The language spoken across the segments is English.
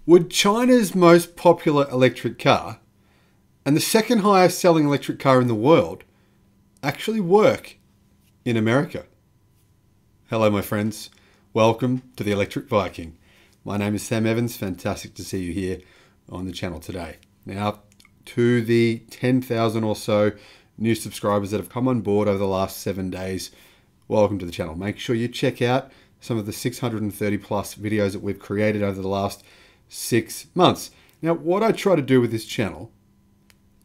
Would China's most popular electric car and the second highest selling electric car in the world actually work in America? Hello, my friends. Welcome to the Electric Viking. My name is Sam Evans. Fantastic to see you here on the channel today. Now, to the 10,000 or so new subscribers that have come on board over the last 7 days, welcome to the channel. Make sure you check out some of the 630 plus videos that we've created over the last 6 months. Now, what I try to do with this channel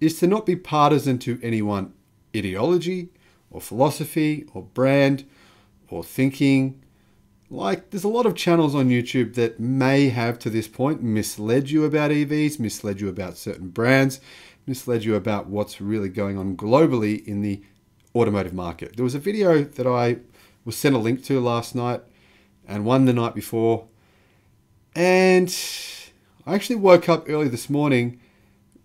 is to not be partisan to any one ideology or philosophy or brand or thinking. Like, there's a lot of channels on YouTube that may have to this point misled you about EVs, misled you about certain brands, misled you about what's really going on globally in the automotive market. There was a video that I was sent a link to last night and one the night before, and I actually woke up early this morning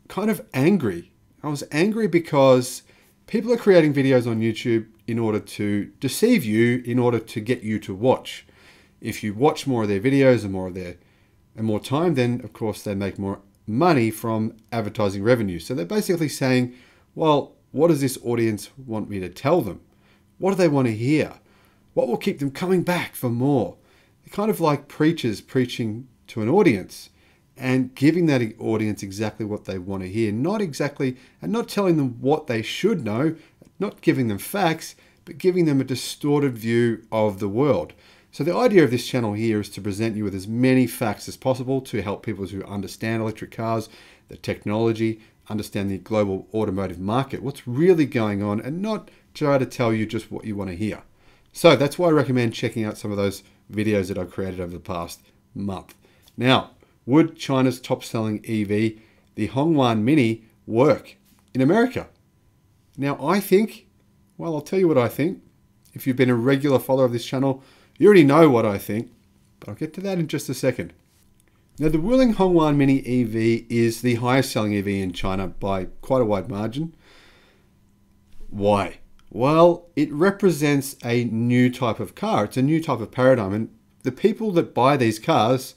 kind of angry. I was angry because people are creating videos on YouTube in order to deceive you, in order to get you to watch. If you watch more of their videos and more time, then of course they make more money from advertising revenue. So they're basically saying, well, what does this audience want me to tell them? What do they want to hear? What will keep them coming back for more? They're kind of like preachers preaching to an audience and giving that audience exactly what they want to hear. Not exactly, and not telling them what they should know, not giving them facts, but giving them a distorted view of the world. So the idea of this channel here is to present you with as many facts as possible to help people to understand electric cars, the technology, understand the global automotive market, what's really going on, and not try to tell you just what you want to hear. So that's why I recommend checking out some of those videos that I've created over the past month. Now, would China's top-selling EV, the Hongwan Mini, work in America? Now, I think, well, I'll tell you what I think. If you've been a regular follower of this channel, you already know what I think, but I'll get to that in just a second. Now, the Wuling Hongwan Mini EV is the highest selling EV in China by quite a wide margin. Why? Well, it represents a new type of car. It's a new type of paradigm, and the people that buy these cars,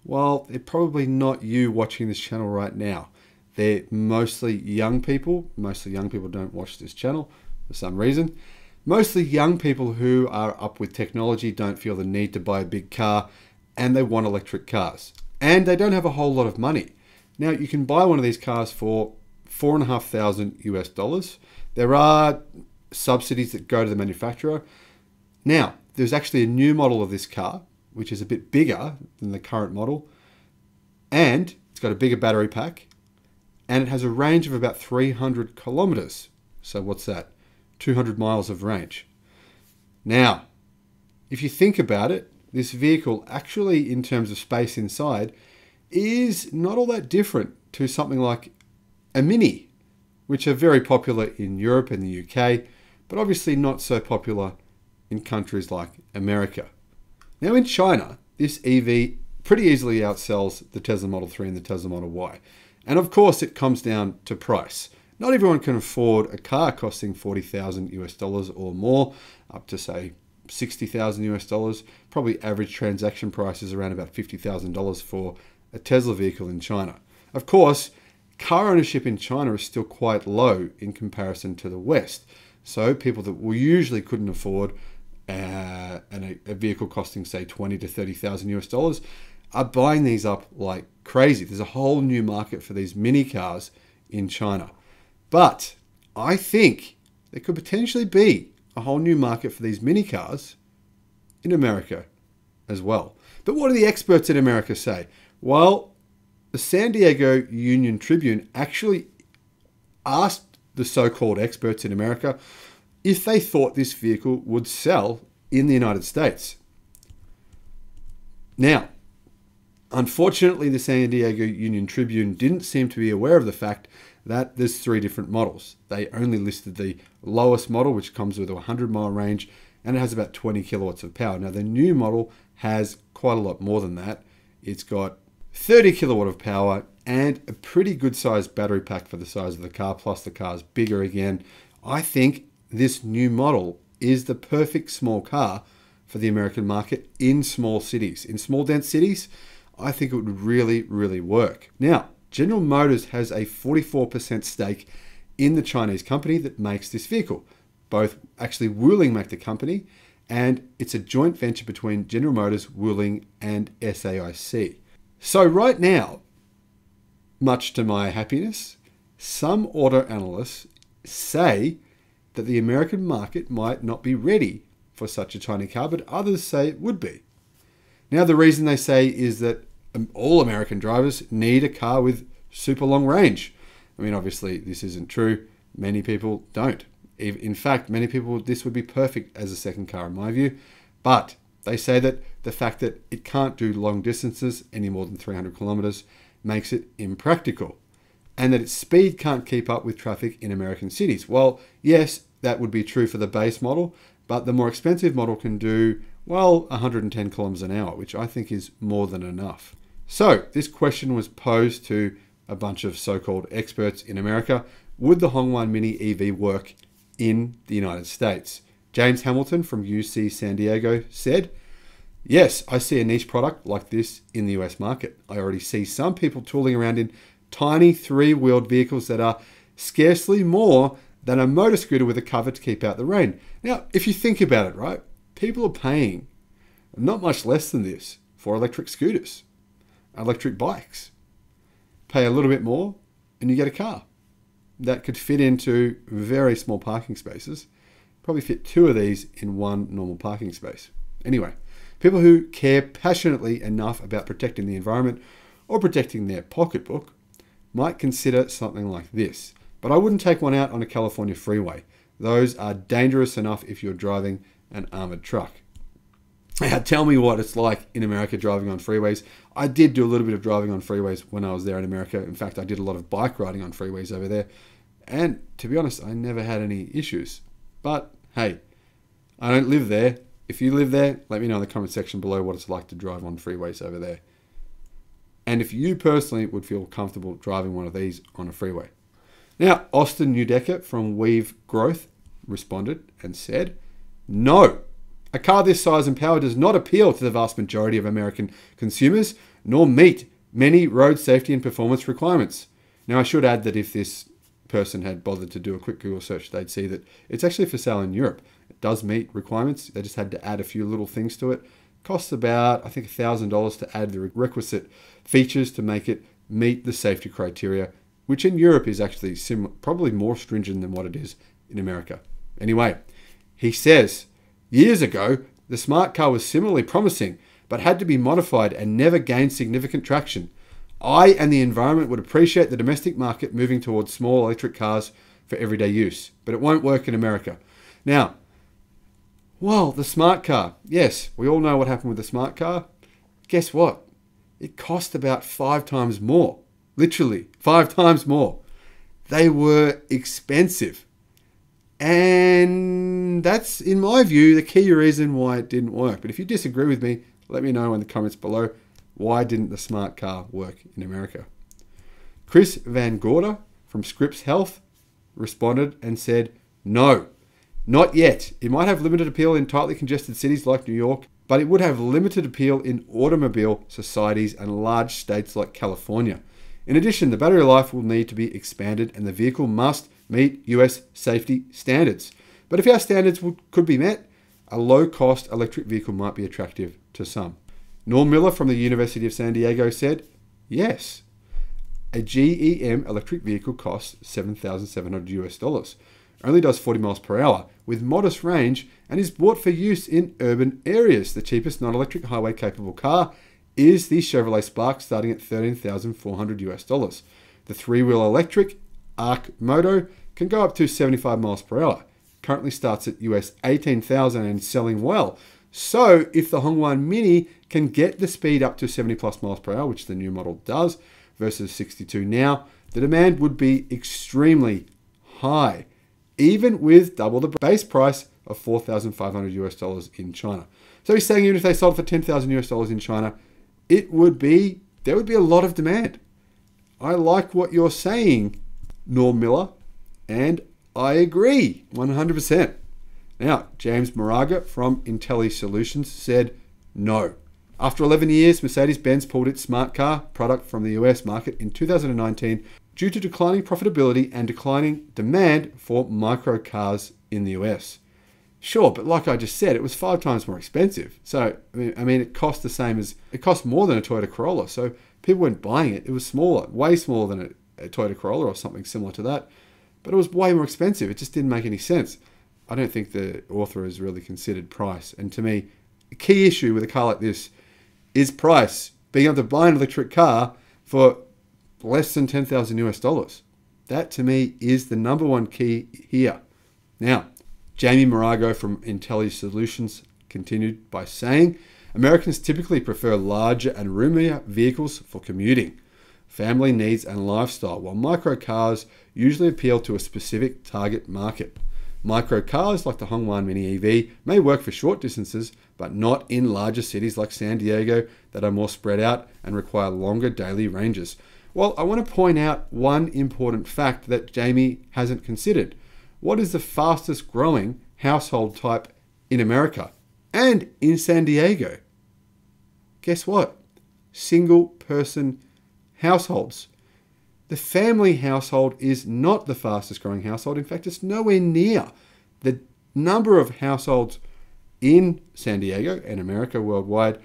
well, they're probably not you watching this channel right now. They're mostly young people. Mostly young people don't watch this channel for some reason. Mostly young people who are up with technology, don't feel the need to buy a big car, and they want electric cars. And they don't have a whole lot of money. Now, you can buy one of these cars for $4,500 US. There are subsidies that go to the manufacturer. Now, there's actually a new model of this car, which is a bit bigger than the current model, and it's got a bigger battery pack, and it has a range of about 300 kilometers. So what's that? 200 miles of range. Now, if you think about it, this vehicle actually, in terms of space inside, is not all that different to something like a Mini, which are very popular in Europe and the UK, but obviously not so popular in countries like America. Now, in China, this EV pretty easily outsells the Tesla Model 3 and the Tesla Model Y. And of course, it comes down to price. Not everyone can afford a car costing $40,000 US or more, up to say $60,000 US. Probably average transaction price is around about $50,000 for a Tesla vehicle in China. Of course, car ownership in China is still quite low in comparison to the West. So people that usually couldn't afford a vehicle costing say $20,000 to $30,000 US are buying these up like crazy. There's a whole new market for these mini cars in China. But I think there could potentially be a whole new market for these mini cars in America as well. But what do the experts in America say? Well, the San Diego Union Tribune actually asked the so-called experts in America if they thought this vehicle would sell in the United States. Now, unfortunately, the San Diego Union Tribune didn't seem to be aware of the fact that there's 3 different models. They only listed the lowest model, which comes with a 100-mile range, and it has about 20 kilowatts of power. Now, the new model has quite a lot more than that. It's got 30 kilowatt of power and a pretty good sized battery pack for the size of the car, plus the car's bigger again. I think this new model is the perfect small car for the American market in small cities. In small dense cities, I think it would really, really work. Now, General Motors has a 44% stake in the Chinese company that makes this vehicle. Both actually Wuling make the company, and it's a joint venture between General Motors, Wuling, and SAIC. So right now, much to my happiness, some auto analysts say that the American market might not be ready for such a tiny car, but others say it would be. Now, the reason they say is that all American drivers need a car with super long range. I mean, obviously, this isn't true. Many people don't. In fact, many people, this would be perfect as a second car in my view. But they say that the fact that it can't do long distances, any more than 300 kilometers, makes it impractical. And that its speed can't keep up with traffic in American cities. Well, yes, that would be true for the base model, but the more expensive model can do, well, 110 kilometers an hour, which I think is more than enough. So this question was posed to a bunch of so-called experts in America. Would the Hongwan Mini EV work in the United States? James Hamilton from UC San Diego said, yes, I see a niche product like this in the US market. I already see some people tooling around in tiny three-wheeled vehicles that are scarcely more than a motor scooter with a cover to keep out the rain. Now, if you think about it, right, people are paying not much less than this for electric scooters, electric bikes. Pay a little bit more and you get a car that could fit into very small parking spaces. Probably fit 2 of these in one normal parking space. Anyway, people who care passionately enough about protecting the environment or protecting their pocketbook might consider something like this. But I wouldn't take one out on a California freeway. Those are dangerous enough if you're driving an armored truck. Now, tell me what it's like in America driving on freeways. I did do a little bit of driving on freeways when I was there in America. In fact, I did a lot of bike riding on freeways over there. And to be honest, I never had any issues. But hey, I don't live there. If you live there, let me know in the comment section below what it's like to drive on freeways over there. And if you personally would feel comfortable driving one of these on a freeway. Now, Austin Neudecker from Weave Growth responded and said, no, a car this size and power does not appeal to the vast majority of American consumers, nor meet many road safety and performance requirements. Now, I should add that if this person had bothered to do a quick Google search, they'd see that it's actually for sale in Europe. It does meet requirements. They just had to add a few little things to it. Costs about, I think, $1,000 to add the requisite features to make it meet the safety criteria, which in Europe is actually probably more stringent than what it is in America. Anyway, he says, years ago, the smart car was similarly promising, but had to be modified and never gained significant traction. I and the environment would appreciate the domestic market moving towards small electric cars for everyday use, but it won't work in America. Now, well, the smart car. Yes, we all know what happened with the smart car. Guess what? It cost about 5 times more. Literally, 5 times more. They were expensive. And that's, in my view, the key reason why it didn't work. But if you disagree with me, let me know in the comments below. Why didn't the smart car work in America? Chris Van Gorder from Scripps Health responded and said, no, not yet. It might have limited appeal in tightly congested cities like New York, but it would have limited appeal in automobile societies and large states like California. In addition, the battery life will need to be expanded and the vehicle must meet US safety standards. But if our standards could be met, a low-cost electric vehicle might be attractive to some. Norm Miller from the University of San Diego said, yes, a GEM electric vehicle costs $7,700 US, only does 40 miles per hour with modest range and is bought for use in urban areas. The cheapest non-electric highway capable car is the Chevrolet Spark starting at $13,400 US. The 3-wheel electric Arc Moto can go up to 75 miles per hour. Currently starts at US 18,000 and selling well. So if the Hongwan Mini can get the speed up to 70 plus miles per hour, which the new model does, versus 62 now, the demand would be extremely high, even with double the base price of $4,500 US in China. So he's saying even if they sold for $10,000 US in China, there would be a lot of demand. I like what you're saying, Norm Miller, and I agree 100%. Now, James Moraga from Intelli Solutions said, no, After 11 years, Mercedes-Benz pulled its smart car product from the US market in 2019 due to declining profitability and declining demand for microcars in the US. Sure, but like I just said, it was 5 times more expensive. So, I mean, it cost more than a Toyota Corolla. So people weren't buying it. It was smaller, way smaller than a Toyota Corolla or something similar to that. But it was way more expensive. It just didn't make any sense. I don't think the author has really considered price. And to me, the key issue with a car like this is price. Being able to buy an electric car for less than $10,000 US. That to me is the number one key here. Now, Jamie Morago from Intelli Solutions continued by saying, Americans typically prefer larger and roomier vehicles for commuting, family needs and lifestyle, while microcars usually appeal to a specific target market. Microcars like the Hongwan Mini EV may work for short distances, but not in larger cities like San Diego that are more spread out and require longer daily ranges. Well, I want to point out one important fact that Jamie hasn't considered. What is the fastest growing household type in America and in San Diego? Guess what? Single person households. The family household is not the fastest growing household. In fact, it's nowhere near. The number of households in San Diego and America worldwide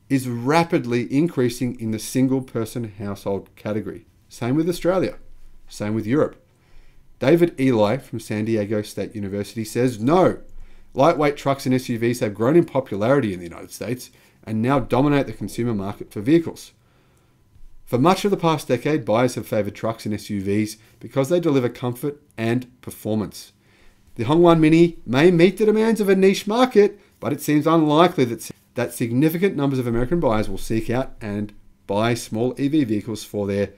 is rapidly increasing in the single person household category. Same with Australia. Same with Europe. David Eli from San Diego State University says, no, lightweight trucks and SUVs have grown in popularity in the United States and now dominate the consumer market for vehicles. For much of the past decade, buyers have favored trucks and SUVs because they deliver comfort and performance. The Hongwan Mini may meet the demands of a niche market, but it seems unlikely that significant numbers of American buyers will seek out and buy small EV vehicles for their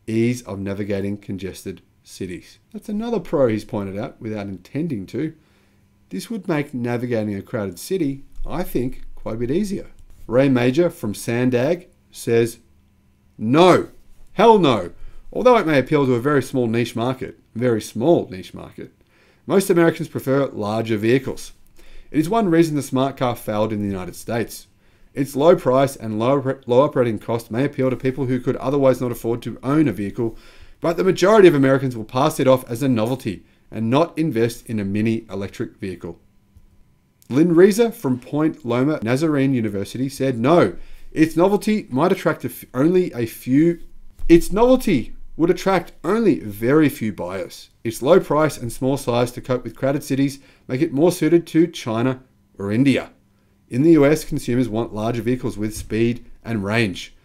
ease of navigating congested cities. That's another pro he's pointed out without intending to. This would make navigating a crowded city, I think, quite a bit easier. Ray Major from Sandag says, no, hell no. Although it may appeal to a very small niche market, most Americans prefer larger vehicles. It is one reason the smart car failed in the United States. Its low price and low operating cost may appeal to people who could otherwise not afford to own a vehicle, but the majority of Americans will pass it off as a novelty and not invest in a mini electric vehicle. Lynn Reeser from Point Loma Nazarene University said, no, its novelty would attract only very few buyers. Its low price and small size to cope with crowded cities make it more suited to China or India. In the US, consumers want larger vehicles with speed and range.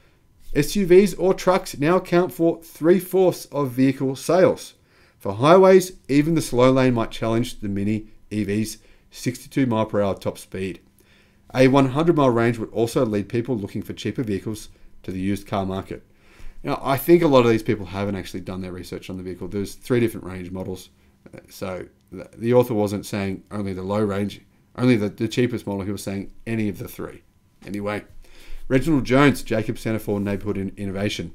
SUVs or trucks now account for 3/4 of vehicle sales. For highways, even the slow lane might challenge the Mini EV's 62 mile per hour top speed. A 100-mile range would also lead people looking for cheaper vehicles to the used car market. Now, I think a lot of these people haven't actually done their research on the vehicle. There's 3 different range models. So the author wasn't saying only the low range, only the cheapest model. He was saying any of the 3. Anyway, Reginald Jones, Jacob Center for Neighborhood Innovation.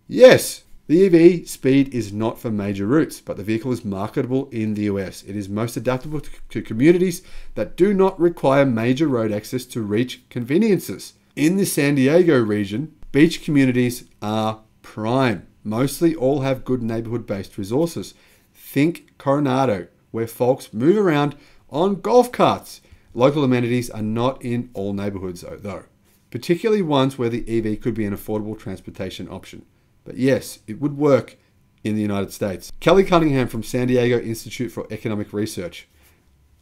Yes, the EV speed is not for major routes, but the vehicle is marketable in the US. It is most adaptable to communities that do not require major road access to reach conveniences. In the San Diego region, beach communities are prime. Mostly all have good neighborhood-based resources. Think Coronado, where folks move around on golf carts. Local amenities are not in all neighborhoods, though, particularly ones where the EV could be an affordable transportation option. But yes, it would work in the United States. Kelly Cunningham from San Diego Institute for Economic Research.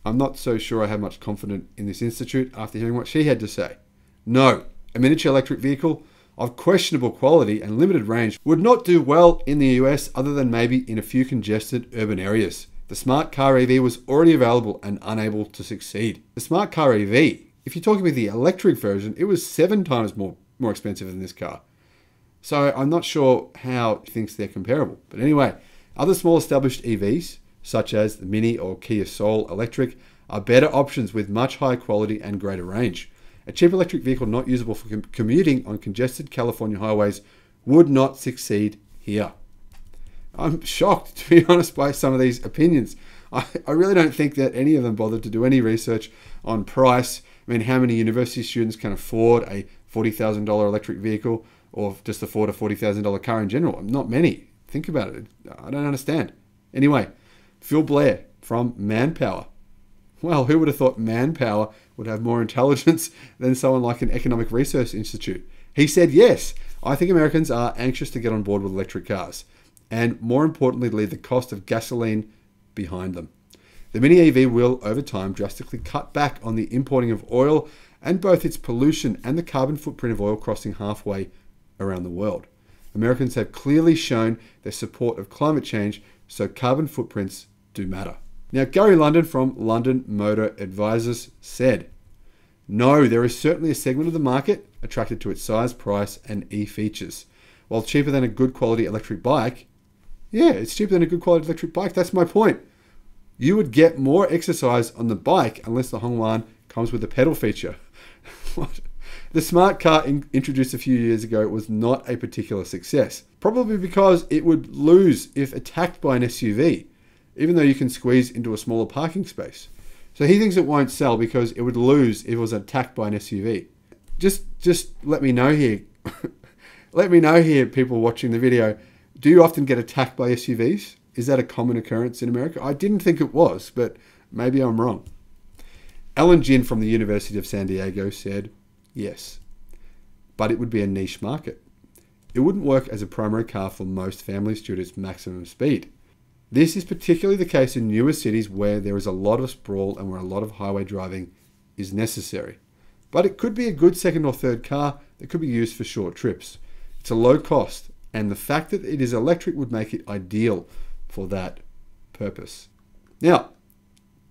I'm not so sure I have much confidence in this institute after hearing what she had to say. No, a miniature electric vehicle of questionable quality and limited range would not do well in the US other than maybe in a few congested urban areas. The smart car EV was already available and unable to succeed. The smart car EV, if you're talking about the electric version, it was 7 times more expensive than this car. So I'm not sure how he thinks they're comparable. But anyway, other small established EVs, such as the Mini or Kia Soul Electric, are better options with much higher quality and greater range. A cheap electric vehicle not usable for commuting on congested California highways would not succeed here. I'm shocked, to be honest, by some of these opinions. I really don't think that any of them bothered to do any research on price. I mean, how many university students can afford a $40,000 electric vehicle or just afford a $40,000 car in general? Not many. Think about it. I don't understand. Anyway, Phil Blair from Manpower. Well, who would have thought Manpower would have more intelligence than someone like an economic research institute? He said, yes, I think Americans are anxious to get on board with electric cars and, more importantly, leave the cost of gasoline behind them. The mini EV will, over time, drastically cut back on the importing of oil and both its pollution and the carbon footprint of oil crossing halfway around the world. Americans have clearly shown their support of climate change, so carbon footprints do matter. Now, Gary London from London Motor Advisors said, no, there is certainly a segment of the market attracted to its size, price, and e-features. While cheaper than a good quality electric bike, yeah, it's cheaper than a good quality electric bike. That's my point. You would get more exercise on the bike unless the Hongwan comes with a pedal feature. What? The smart car introduced a few years ago was not a particular success, probably because it would lose if attacked by an SUV, even though you can squeeze into a smaller parking space. So he thinks it won't sell because it would lose if it was attacked by an SUV. Just let me know here. Let me know here, people watching the video. Do you often get attacked by SUVs? Is that a common occurrence in America? I didn't think it was, but maybe I'm wrong. Alan Jin from the University of San Diego said, yes, but it would be a niche market. It wouldn't work as a primary car for most families due to its maximum speed. This is particularly the case in newer cities where there is a lot of sprawl and where a lot of highway driving is necessary. But it could be a good second or third car that could be used for short trips. It's a low cost, and the fact that it is electric would make it ideal for that purpose. Now,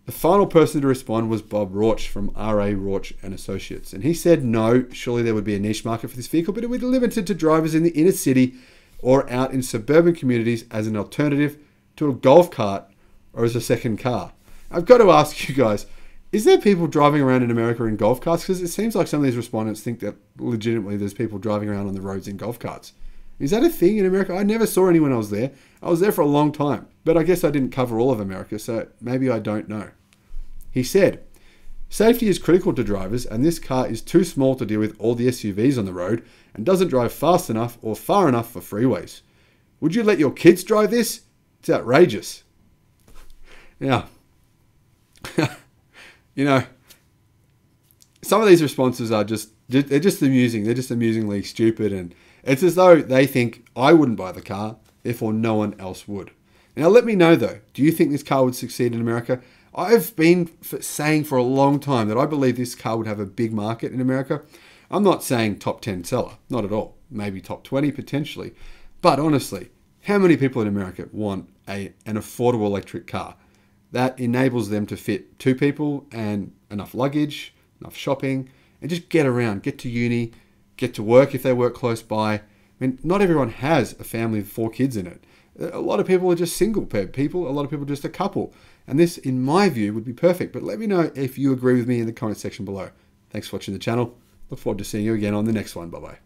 the final person to respond was Bob Rauch from R.A. Rauch and Associates. And he said, no, surely there would be a niche market for this vehicle, but it would be limited to drivers in the inner city or out in suburban communities as an alternative to a golf cart or as a second car. I've got to ask you guys, is there people driving around in America in golf carts? Because it seems like some of these respondents think that legitimately there's people driving around on the roads in golf carts. Is that a thing in America? I never saw anyone when I was there. I was there for a long time, but I guess I didn't cover all of America, so maybe I don't know. He said, safety is critical to drivers, and this car is too small to deal with all the SUVs on the road and doesn't drive fast enough or far enough for freeways. Would you let your kids drive this? It's outrageous. Now, you know, some of these responses are they're just amusing. They're just amusingly stupid, and it's as though they think I wouldn't buy the car, therefore no one else would. Now, let me know though, do you think this car would succeed in America? I've been saying for a long time that I believe this car would have a big market in America. I'm not saying top 10 seller, not at all. Maybe top 20 potentially. But honestly, how many people in America want an affordable electric car that enables them to fit 2 people and enough luggage, enough shopping, and just get around, get to uni, get to work if they work close by. I mean, not everyone has a family with 4 kids in it. A lot of people are just single people. A lot of people are just a couple. And this, in my view, would be perfect. But let me know if you agree with me in the comment section below. Thanks for watching the channel. Look forward to seeing you again on the next one. Bye-bye.